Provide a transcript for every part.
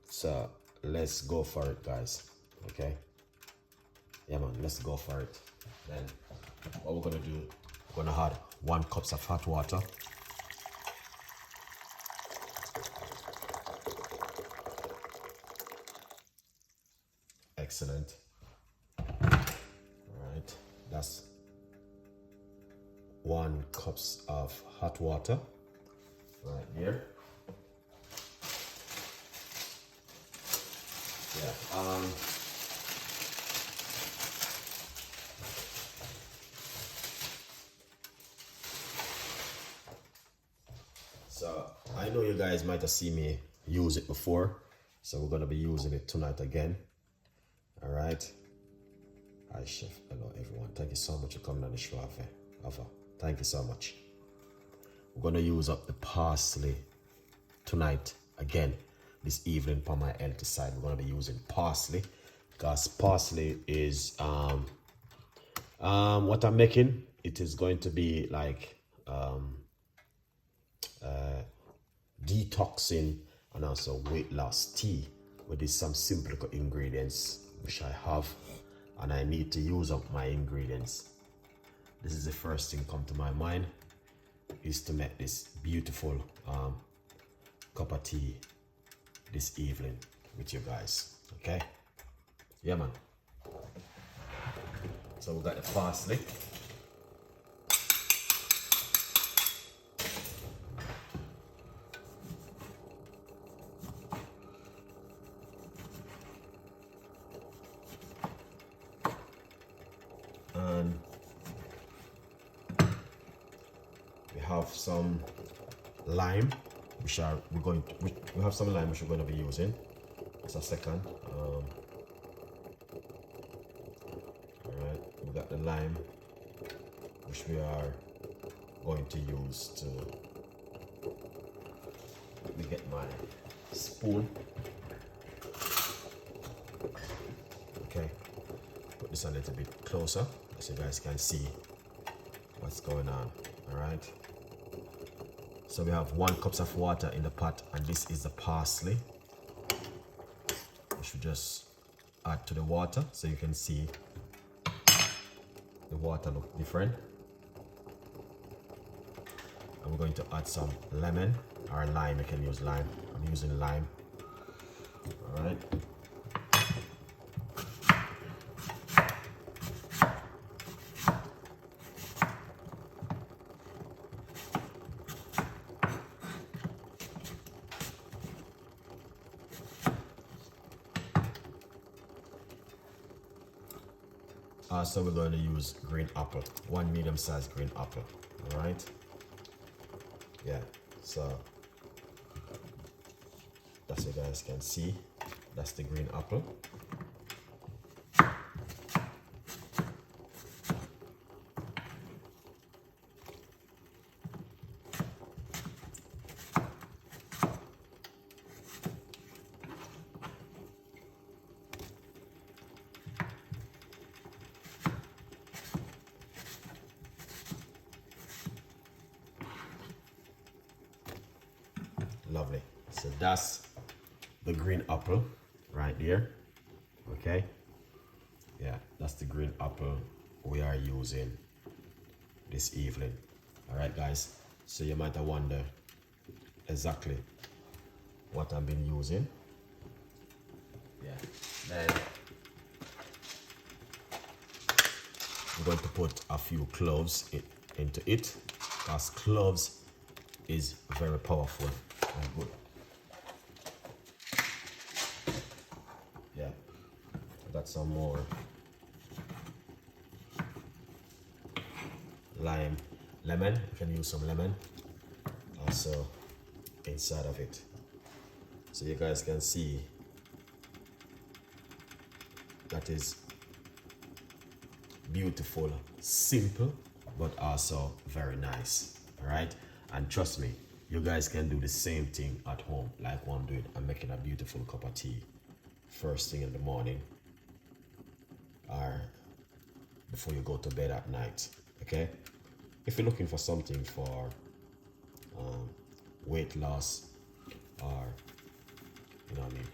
So let's go for it, guys. Okay. Yeah, man, let's go for it. Then what we're gonna do, we're gonna add 1 cup of hot water. Excellent. All right, that's 1 cup of hot water right here. Yeah. So I know you guys might have seen me use it before, so we're gonna be using it tonight again. All right. Hi, chef. Hello, everyone. Thank you so much for coming on the show, Ava. Thank you so much. We're gonna use up the parsley tonight again. This evening, for my healthy side, we're gonna be using parsley because parsley is what I'm making. It is going to be like detoxing and also weight loss tea with some simple ingredients which I have, and I need to use up my ingredients. This is the first thing come to my mind, is to make this beautiful cup of tea this evening with you guys. Okay, yeah, man. So we got the parsley. And we have some lime, which we have some lime which we're going to be using. Just a second. All right, we got the lime which we are going to use to. Let me get my spoon. Okay, put this a little bit closer so you guys can see what's going on. All right, so we have 1 cup of water in the pot, and this is the parsley. We should just add to the water so you can see the water look different. And we're going to add some lemon or lime. You can use lime. I'm using lime. All right. So we're going to use green apple, 1 medium-sized green apple. All right. Yeah. So that's what you guys can see. That's the green apple. Lovely. So that's the green apple right there. Okay. Yeah, that's the green apple we are using this evening. All right, guys. So you might wonder exactly what I've been using. Yeah. Then I'm going to put a few cloves into it, because cloves is very powerful and good. Yeah, I got some more lemon. You can use some lemon also inside of it, so you guys can see that is beautiful, simple, but also very nice. All right, and trust me, you guys can do the same thing at home like what I'm doing. I'm making a beautiful cup of tea first thing in the morning or before you go to bed at night. Okay, if you're looking for something for weight loss, or you know what I mean,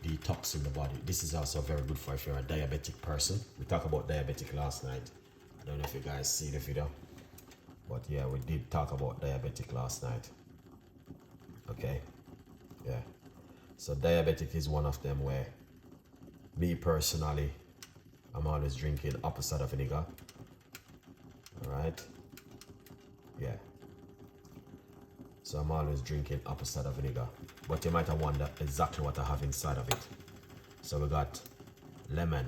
detoxing the body. This is also very good for if you're a diabetic person. We talked about diabetic last night. I don't know if you guys see the video, but yeah, we did talk about diabetic last night. Okay, yeah. So diabetic is one of them where me personally, I'm always drinking apple cider vinegar. All right, yeah. So I'm always drinking apple cider vinegar, but you might have wondered exactly what I have inside of it. So we got lemon,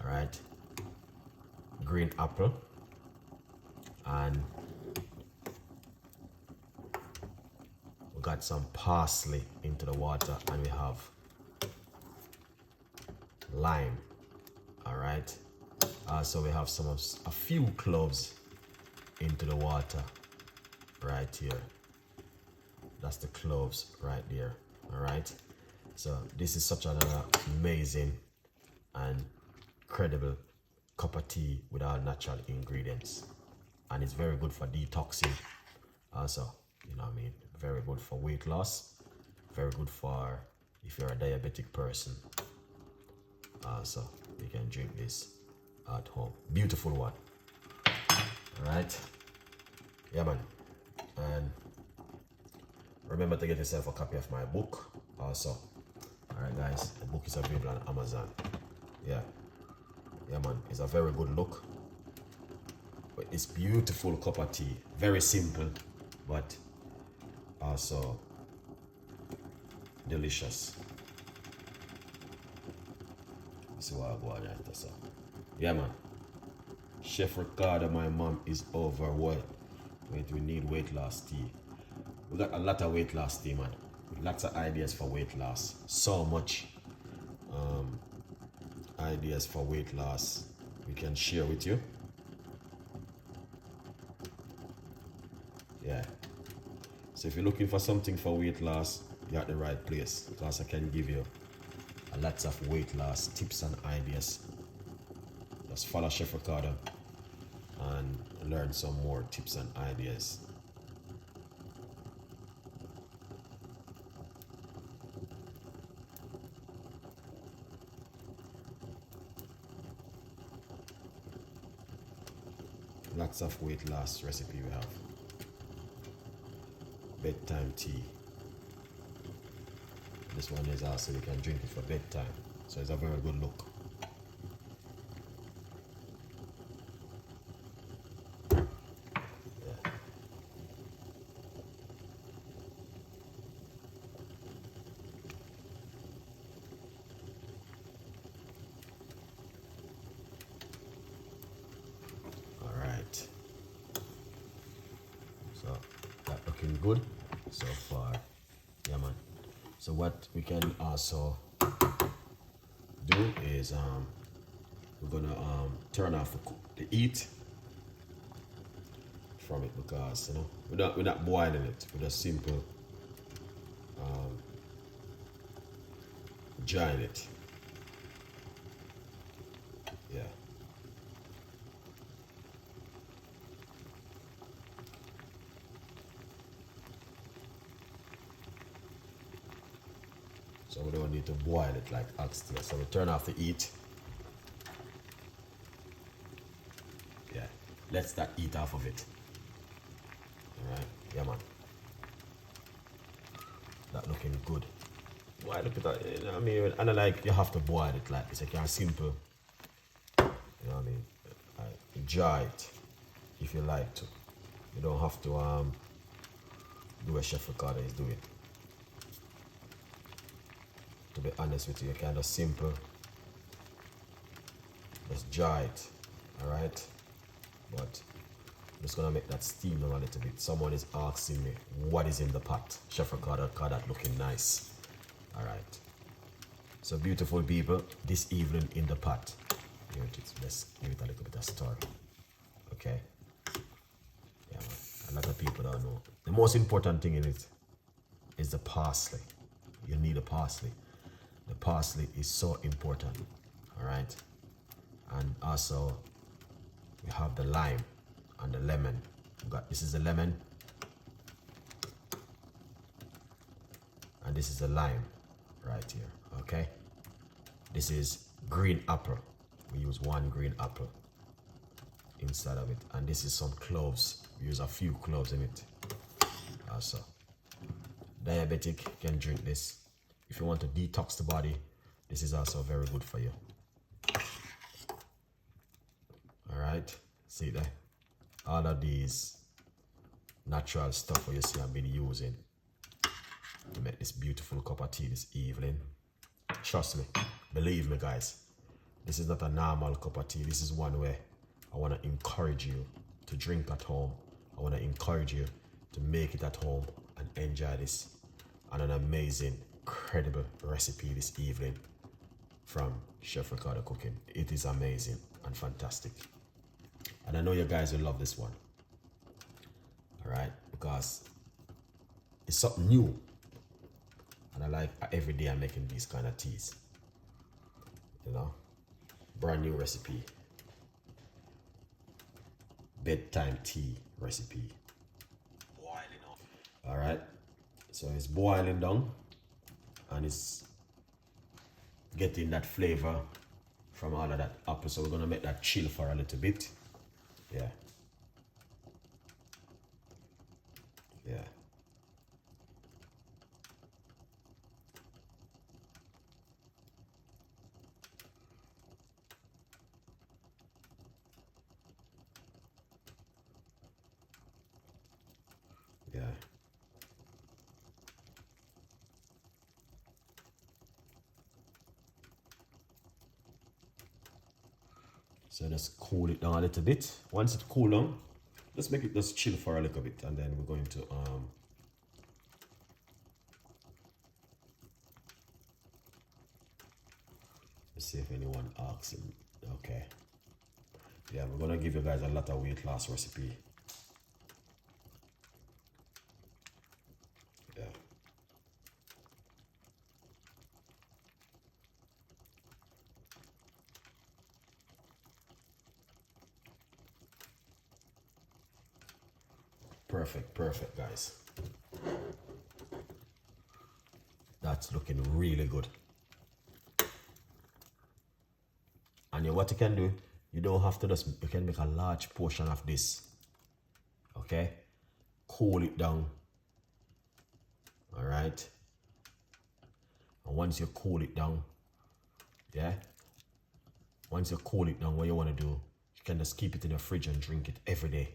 all right, green apple, and we got some parsley into the water, and we have lime, all right. So we have a few cloves into the water right here. That's the cloves right there, all right. So this is such an amazing and credible cup of tea with our natural ingredients, and it's very good for detoxing also, you know what I mean. Very good for weight loss, very good for if you're a diabetic person. So you can drink this at home. Beautiful one. All right, yeah man. And remember to get yourself a copy of my book also. All right guys, the book is available on Amazon. Yeah man, it's a very good look, but it's beautiful cup of tea. Very simple, but also delicious. See what I go on after, so yeah man. Chef Ricardo, my mom is overweight. We need weight loss tea. We got a lot of weight loss tea, man. Lots of ideas for weight loss. So much ideas for weight loss we can share with you. Yeah. So if you're looking for something for weight loss, you're at the right place, because I can give you lots of weight loss tips and ideas. Just follow Chef Ricardo and learn some more tips and ideas. Lots of weight loss recipe we have. Bedtime tea. This one is also, you can drink it for bedtime. So it's a very good look. Yeah. All right. So that looking good so far. Yeah man. So what we can also do is we're gonna turn off the heat from it, because you know we're not boiling it. We're just simple drying it. Yeah. So we don't need to boil it like oxtail. So we turn off the heat. Yeah, let's that heat off of it. All right, yeah man. That looking good. Why look at that? You know what I mean? And I like, you have to boil it like this. Like you're simple. You know what I mean? Like, dry it if you like to. You don't have to do what Chef Ricardo is doing. To be honest with you, kind of simple. Just dry it, all right? But I'm just gonna make that steam down a little bit. Someone is asking me what is in the pot. Chef Ricardo, that looking nice. All right. So beautiful people, this evening in the pot. Here it is. Let's give it a little bit of stir. Okay. Yeah, man. A lot of people don't know. The most important thing in it is the parsley. You need a parsley. The parsley is so important. All right. And also we have the lime and the lemon. This is the lemon, and this is the lime right here. Okay, this is green apple. We use 1 green apple inside of it, and this is some cloves. We use a few cloves in it also. Diabetic can drink this. If you want to detox the body, this is also very good for you. All right, see there, all of these natural stuff what you see I've been using to make this beautiful cup of tea this evening. Trust me, believe me guys, this is not a normal cup of tea. This is one where I want to encourage you to drink at home. I want to encourage you to make it at home and enjoy this and an amazing, incredible recipe this evening from Chef Ricardo Cooking. It is amazing and fantastic. And I know you guys will love this one. All right, because it's something new. And I like every day I'm making these kind of teas. You know, brand new recipe. Bedtime tea recipe. Boiling on. All right, so it's boiling down and it's getting that flavor from all of that apple. So we're gonna make that chill for a little bit. Yeah. Yeah. Yeah. So just cool it down a little bit. Once it cool down, let's make it just chill for a little bit, and then we're going to let's see if anyone asks him. Okay. Yeah, we're gonna give you guys a lot of weight loss recipe. Yeah. Perfect, perfect, guys. That's looking really good. And what you can do, you don't have to just, you can make a large portion of this. Okay? Cool it down. All right? And once you cool it down, yeah? Once you cool it down, what you want to do, you can just keep it in the fridge and drink it every day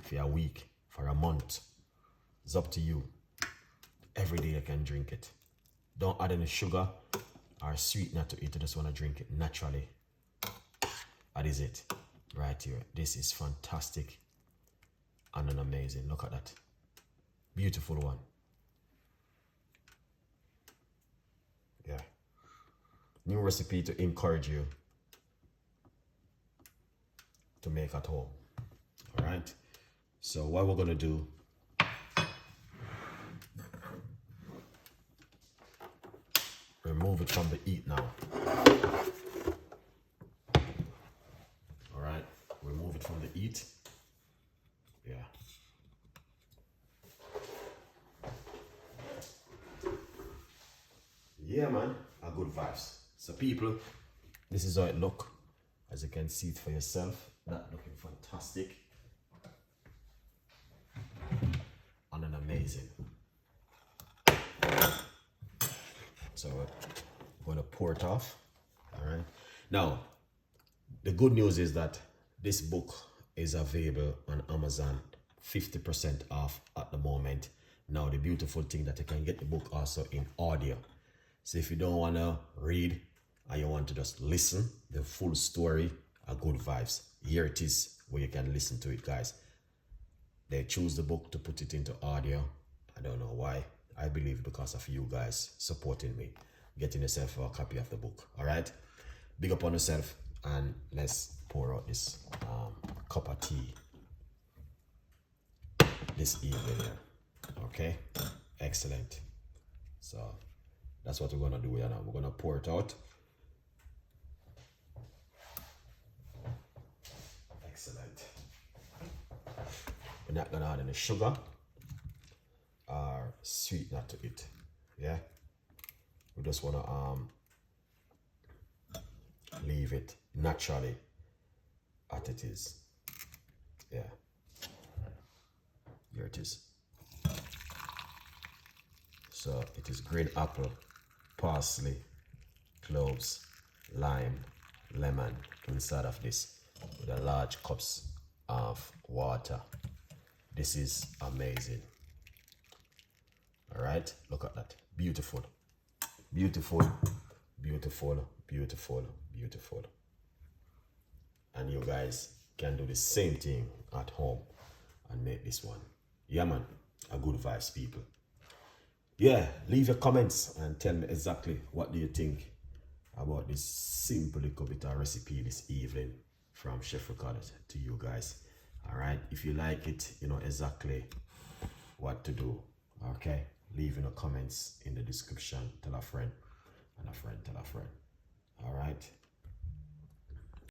for a week, for a month. It's up to you. Every day you can drink it. Don't add any sugar or sweetener to it. You just want to drink it naturally. That is it right here. This is fantastic and an amazing. Look at that. Beautiful one. Yeah. New recipe to encourage you to make at home. All right. So what we're going to do, remove it from the heat now. All right. Remove it from the heat. Yeah. Yeah, man. A good vibes. So people, this is how it look. As you can see it for yourself. That looking fantastic. And an amazing. So we're gonna pour it off. All right. Now, the good news is that this book is available on Amazon, 50% off at the moment. Now, the beautiful thing that you can get the book also in audio. So if you don't want to read and you want to just listen, the full story, a good vibes. Here it is where you can listen to it, guys. They choose the book to put it into audio. I don't know why. I believe because of you guys supporting me, getting yourself a copy of the book. All right. Big up on yourself, and let's pour out this cup of tea this evening. Okay. Excellent. So that's what we're gonna do here now. We're gonna pour it out. Excellent. We're not gonna add any sugar or sweetener to it. Yeah. We just want to leave it naturally as it is. Yeah, here it is. So it is green apple, parsley, cloves, lime, lemon inside of this with a large cups of water. This is amazing. All right, look at that. Beautiful, beautiful, beautiful, beautiful, beautiful. And you guys can do the same thing at home and make this one. Yeah, man, a good vibes, people. Yeah, leave your comments and tell me exactly what do you think about this simple little bit of recipe this evening from Chef Ricardo to you guys. All right, if you like it, you know exactly what to do. Okay, leave in the comments in the description. Tell a friend, and a friend tell a friend. All right.